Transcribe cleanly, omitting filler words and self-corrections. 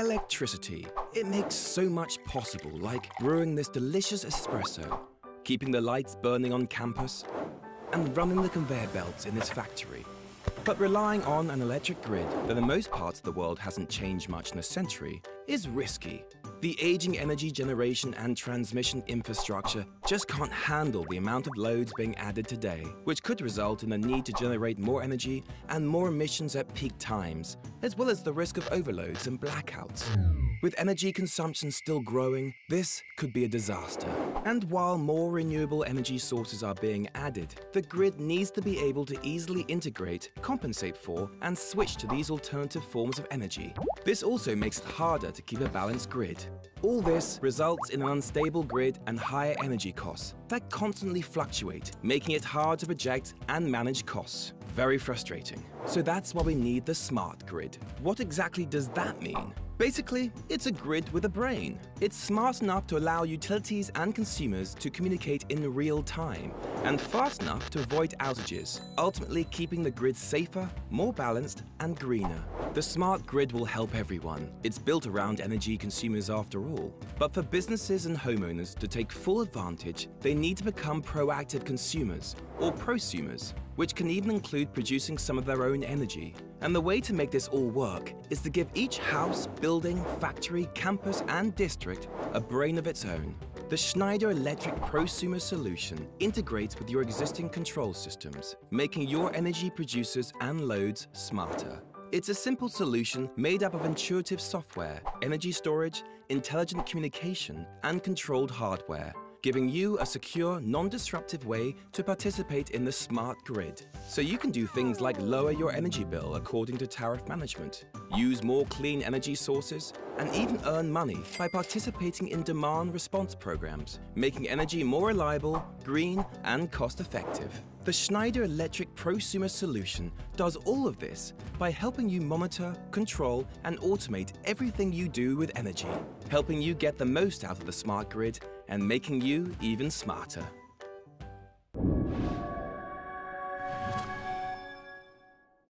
Electricity. It makes so much possible, like brewing this delicious espresso, keeping the lights burning on campus, and running the conveyor belts in this factory. But relying on an electric grid that in most parts of the world hasn't changed much in a century is risky. The aging energy generation and transmission infrastructure just can't handle the amount of loads being added today, which could result in the need to generate more energy and more emissions at peak times, as well as the risk of overloads and blackouts. With energy consumption still growing, this could be a disaster. And while more renewable energy sources are being added, the grid needs to be able to easily integrate, compensate for, and switch to these alternative forms of energy. This also makes it harder to keep a balanced grid. All this results in an unstable grid and higher energy costs that constantly fluctuate, making it hard to project and manage costs. Very frustrating. So that's why we need the smart grid. What exactly does that mean? Basically, it's a grid with a brain. It's smart enough to allow utilities and consumers to communicate in real time and fast enough to avoid outages, ultimately keeping the grid safer, more balanced, and greener. The smart grid will help everyone. It's built around energy consumers after all. But for businesses and homeowners to take full advantage, they need to become proactive consumers, or prosumers, which can even include producing some of their own energy. And the way to make this all work is to give each house, building, factory, campus, and district a brain of its own. The Schneider Electric Prosumer solution integrates with your existing control systems, making your energy producers and loads smarter. It's a simple solution made up of intuitive software, energy storage, intelligent communication, and controlled hardware, giving you a secure, non-disruptive way to participate in the smart grid. So you can do things like lower your energy bill according to tariff management, use more clean energy sources, and even earn money by participating in demand response programs, making energy more reliable, green, and cost-effective. The Schneider Electric Prosumer solution does all of this by helping you monitor, control, and automate everything you do with energy, helping you get the most out of the smart grid and making you even smarter.